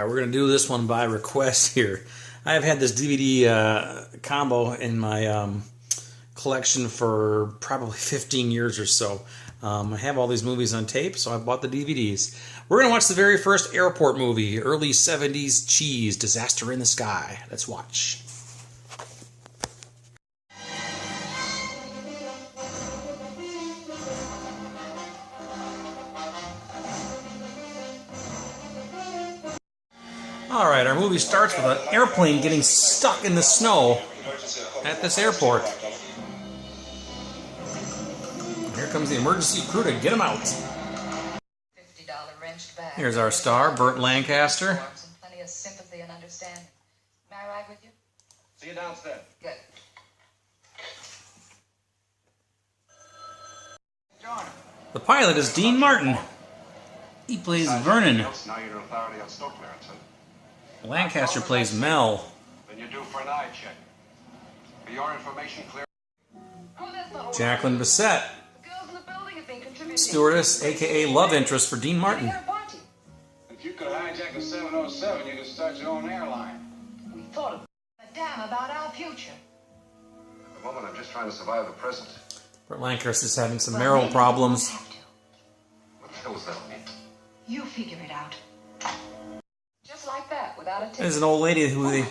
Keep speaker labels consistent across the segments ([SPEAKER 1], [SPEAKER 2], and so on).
[SPEAKER 1] We're going to do this one by request here. I've had this DVD combo in my collection for probably 15 years or so. I have all these movies on tape, so I bought the DVDs. We're going to watch the very first airport movie, early 70s cheese, Disaster in the Sky. Let's watch. Alright, our movie starts with an airplane getting stuck in the snow at this airport. Here comes the emergency crew to get him out. Here's our star, Burt Lancaster.
[SPEAKER 2] Plenty of sympathy and understanding. May I ride with you?
[SPEAKER 3] See you downstairs.
[SPEAKER 2] Good. John.
[SPEAKER 1] The pilot is Dean Martin. He plays Vernon.
[SPEAKER 3] Now you're authority on Schlockmeisters, huh?
[SPEAKER 1] Lancaster plays Mel.
[SPEAKER 3] Then you're due for an eye check. For your information, clear.
[SPEAKER 1] Jacqueline Bissett. Stewardess, a.k.a. love interest for Dean Martin.
[SPEAKER 3] If you could hijack a 707, you could start your own airline.
[SPEAKER 2] We thought of damn about our future.
[SPEAKER 3] At the moment, I'm just trying to survive the present.
[SPEAKER 1] Burt Lancaster is having some marital problems.
[SPEAKER 3] What the hell does that mean?
[SPEAKER 2] You figure it out. Just like that, without a ticket.
[SPEAKER 1] There's an old lady who they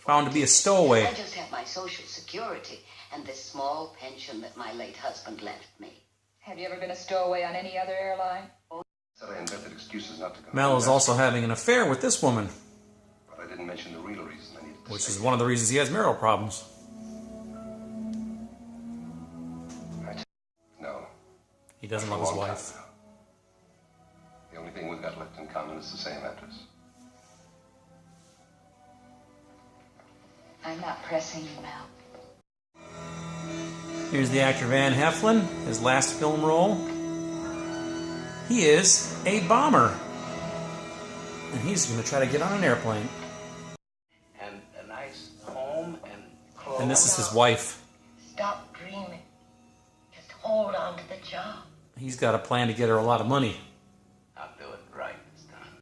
[SPEAKER 1] found to be a stowaway.
[SPEAKER 4] I just have my Social Security and this small pension that my late husband left me.
[SPEAKER 2] Have you ever been a stowaway on any other airline?
[SPEAKER 3] Said I invented excuses not to go.
[SPEAKER 1] Mel is also having an affair with this woman,
[SPEAKER 3] But I didn't mention the real reason I needed to
[SPEAKER 1] which
[SPEAKER 3] stay.
[SPEAKER 1] is one of the reasons he has marital problems.
[SPEAKER 3] No.
[SPEAKER 1] He doesn't
[SPEAKER 3] For a
[SPEAKER 1] love his
[SPEAKER 3] long
[SPEAKER 1] wife.
[SPEAKER 3] time now. The only thing we've got left in common is the same address.
[SPEAKER 2] I'm not pressing you, Mel.
[SPEAKER 1] Here's the actor Van Heflin, his last film role. He is a bomber. And he's going to try to get on an airplane.
[SPEAKER 5] And a nice home and clothes.
[SPEAKER 1] And this is his wife.
[SPEAKER 4] Stop dreaming. Just hold on to the job.
[SPEAKER 1] He's got a plan to get her a lot of money.
[SPEAKER 5] I'll do it right this time.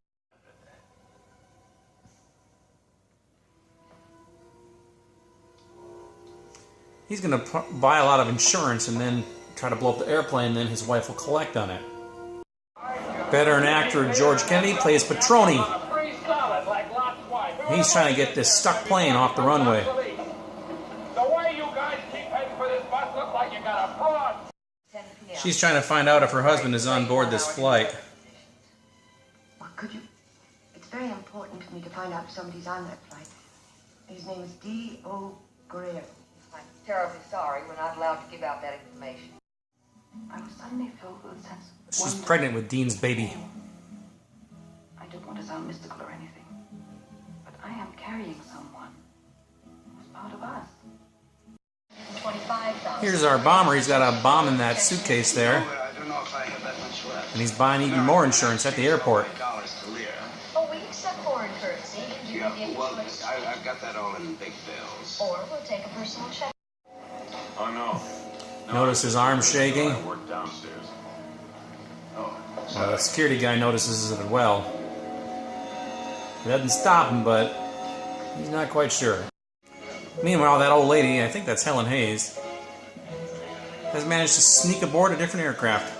[SPEAKER 1] He's going to buy a lot of insurance and then try to blow up the airplane, and then his wife will collect on it. Veteran actor George Kennedy plays Petroni. He's trying to get this stuck plane off the runway.
[SPEAKER 3] The way you guys keep heading for this bus looks like you got a fraud.
[SPEAKER 1] She's trying to find out if her husband is on board this flight.
[SPEAKER 6] Well, could you? It's very important to me to find out if somebody's on that flight. His name is D.O. Guerrero.
[SPEAKER 2] I'm terribly sorry we're not allowed to give out that information.
[SPEAKER 6] I was suddenly filled with a sense of
[SPEAKER 1] She's
[SPEAKER 6] wonder.
[SPEAKER 1] pregnant with Dean's baby.
[SPEAKER 6] I don't want to sound mystical or anything, but I am carrying someone who's part of us.
[SPEAKER 2] $25,000.
[SPEAKER 1] Here's our bomber. He's got a bomb in that suitcase there.
[SPEAKER 5] I don't know if I have that much left.
[SPEAKER 1] And he's buying even more insurance at the airport.
[SPEAKER 5] $20 to Lear.
[SPEAKER 2] Oh, we accept foreign currency. You
[SPEAKER 5] Yeah,
[SPEAKER 2] can give
[SPEAKER 5] well,
[SPEAKER 2] it to us.
[SPEAKER 5] I've got that all in big bills.
[SPEAKER 2] Or we'll take a personal check.
[SPEAKER 3] Oh, no.
[SPEAKER 1] Notice his arm shaking.
[SPEAKER 3] I work downstairs. Oh,
[SPEAKER 1] The security guy notices it as well. He doesn't stop him, but he's not quite sure. Meanwhile, that old lady, I think that's Helen Hayes, has managed to sneak aboard a different aircraft.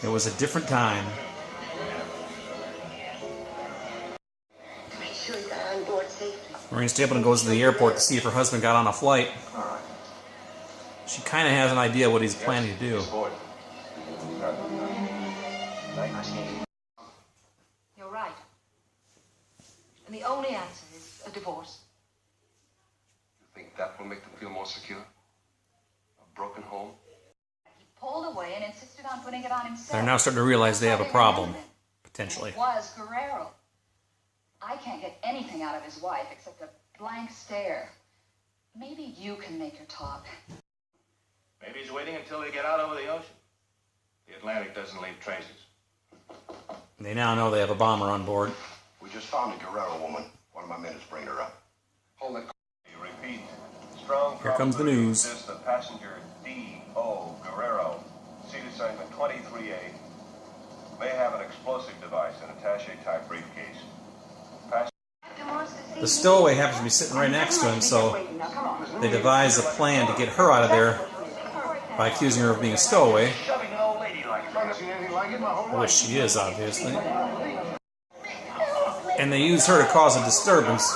[SPEAKER 1] It was a different time.
[SPEAKER 4] To make sure you got on board safely.
[SPEAKER 1] Maureen Stapleton goes to the airport to see if her husband got on a flight. She kind of has an idea what he's planning to do.
[SPEAKER 2] You're right. And the only answer is a divorce.
[SPEAKER 3] you think that will make them feel more secure? A broken home?
[SPEAKER 2] He pulled away and insisted on putting it on himself.
[SPEAKER 1] They're now starting to realize they have a problem, potentially.
[SPEAKER 2] It was Guerrero. I can't get anything out of his wife except a blank stare. Maybe you can make her talk.
[SPEAKER 3] Maybe he's waiting until they get out over the ocean. The Atlantic doesn't leave traces.
[SPEAKER 1] They now know they have a bomber on board.
[SPEAKER 7] We just found a Guerrero woman. One of my men is bringing her up.
[SPEAKER 3] Hold it. You repeat. Strong
[SPEAKER 1] Here comes the
[SPEAKER 3] probability
[SPEAKER 1] news.
[SPEAKER 3] exists that passenger D.O. Guerrero, seat assignment 23A, may have an explosive device in a attaché-type briefcase. Pass
[SPEAKER 1] The stowaway happens to be sitting right next to him, so they devise a plan to get her out of there by accusing her of being a stowaway, which she is, obviously. And they use her to cause a disturbance.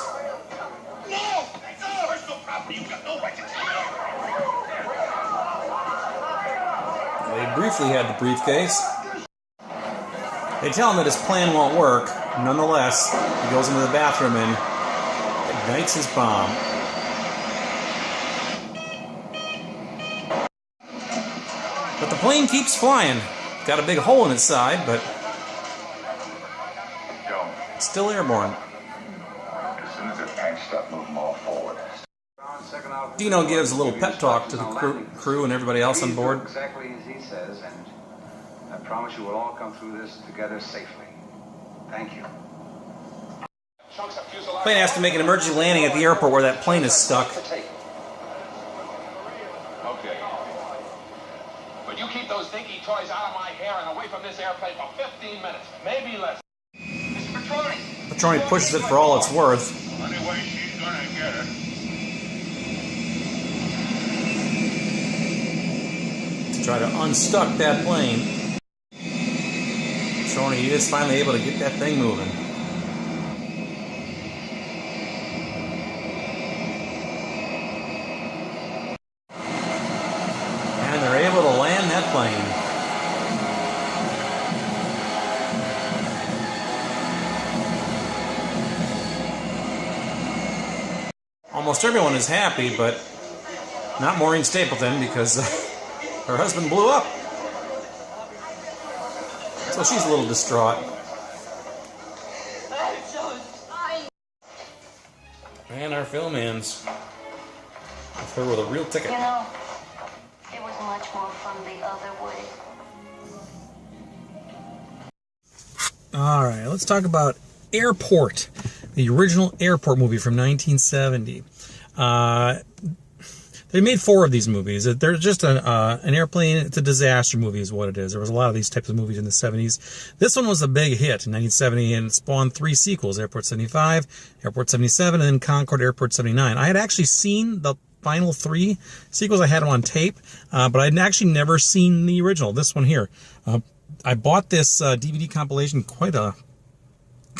[SPEAKER 1] They briefly had the briefcase. They tell him that his plan won't work. Nonetheless, he goes into the bathroom and ignites his bomb. But the plane keeps flying. It's got a big hole in its side, but it's still airborne.
[SPEAKER 7] As soon as it patched up, move them all forward.
[SPEAKER 1] Dino gives a little pep talk to the crew and everybody else on board.
[SPEAKER 5] Exactly as he says, and I promise you we'll all come through this together safely. Thank you.
[SPEAKER 1] The plane has to make an emergency landing at the airport where that plane is stuck.
[SPEAKER 3] Okay. But you keep those dinky toys out of my hair and away from this airplane for 15 minutes, maybe less. Mr. Petroni!
[SPEAKER 1] Petroni pushes it for all it's worth.
[SPEAKER 3] Anyway, she's gonna get it.
[SPEAKER 1] To try to unstuck that plane. Petroni is finally able to get that thing moving. And they're able to land that plane. Almost everyone is happy, but not Maureen Stapleton, because her husband blew up. So she's a little distraught. And our film ends with her with a real ticket.
[SPEAKER 4] You know, it was much more fun the other way.
[SPEAKER 1] All right, let's talk about Airport, the original Airport movie from 1970. They made 4 of these movies. They're just an airplane. It's a disaster movie is what it is. There was a lot of these types of movies in the 70s. This one was a big hit in 1970 and it spawned 3 sequels, Airport 75, Airport 77, and then Concorde Airport 79. I had actually seen the final 3 sequels. I had them on tape, but I'd actually never seen the original, this one here. I bought this DVD compilation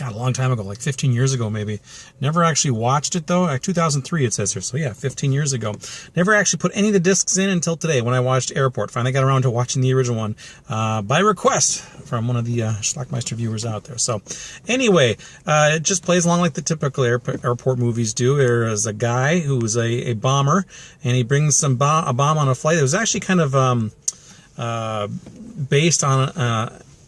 [SPEAKER 1] a long time ago, like 15 years ago maybe. Never actually watched it though. 2003 it says here, so yeah, 15 years ago. Never actually put any of the discs in until today when I watched Airport. Finally got around to watching the original one by request from one of the Schlockmeister viewers out there. So anyway, it just plays along like the typical airport movies do. There is a guy who's a bomber, and he brings a bomb on a flight. It was actually kind of based on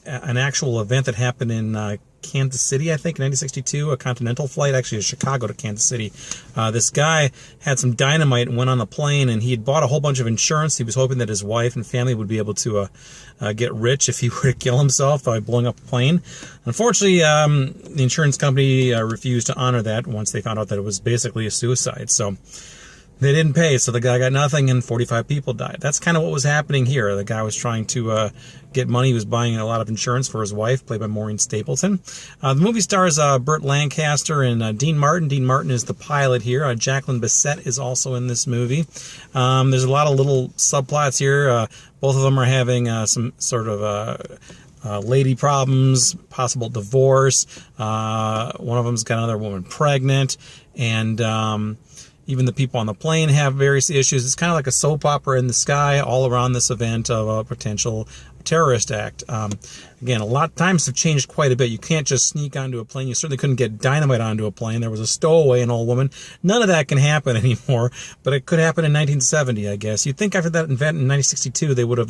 [SPEAKER 1] an actual event that happened in Kansas City, I think, in 1962, a Continental flight, actually to Chicago to Kansas City. This guy had some dynamite and went on the plane, and he had bought a whole bunch of insurance. He was hoping that his wife and family would be able to get rich if he were to kill himself by blowing up a plane. Unfortunately, the insurance company refused to honor that once they found out that it was basically a suicide. So they didn't pay, so the guy got nothing, and 45 people died. That's kind of what was happening here. The guy was trying to get money. He was buying a lot of insurance for his wife, played by Maureen Stapleton. The movie stars Burt Lancaster and Dean Martin. Dean Martin is the pilot here. Jacqueline Bisset is also in this movie. There's a lot of little subplots here. Both of them are having some sort of lady problems, possible divorce. One of them's got another woman pregnant, and even the people on the plane have various issues. It's kind of like a soap opera in the sky all around this event of a potential terrorist act. Again, a lot of times have changed quite a bit. You can't just sneak onto a plane. You certainly couldn't get dynamite onto a plane. There was a stowaway, an old woman. None of that can happen anymore, but it could happen in 1970, I guess. You'd think after that event in 1962, they would have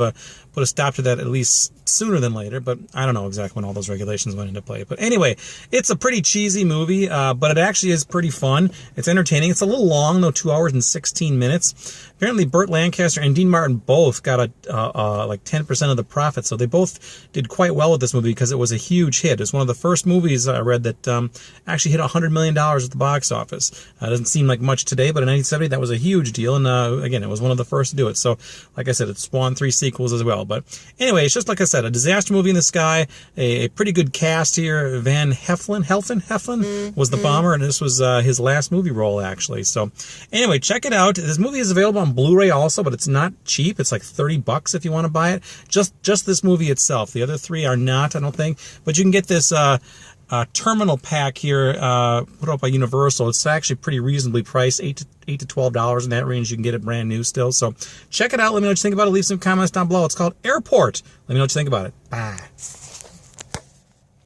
[SPEAKER 1] put a stop to that at least sooner than later, but I don't know exactly when all those regulations went into play. But anyway, it's a pretty cheesy movie, but it actually is pretty fun. It's entertaining. It's a little long. long, though, 2 hours and 16 minutes. Apparently, Burt Lancaster and Dean Martin both got like 10% of the profit, so they both did quite well with this movie because it was a huge hit. It's one of the first movies I read that actually hit $100 million at the box office. It doesn't seem like much today, but in 1970, that was a huge deal, and again, it was one of the first to do it. So, like I said, it spawned 3 sequels as well. But anyway, it's just like I said, a disaster movie in the sky, a pretty good cast here. Van Heflin was the bomber, and this was his last movie role, actually. So anyway, check it out. This movie is available on Blu-ray also, but it's not cheap. It's like $30 if you want to buy it. Just this movie itself. The other 3 are not, I don't think. But you can get this terminal pack here put up by Universal. It's actually pretty reasonably priced, $8 to $12 in that range. You can get it brand new still. So check it out. Let me know what you think about it. Leave some comments down below. It's called Airport. Let me know what you think about it. Bye.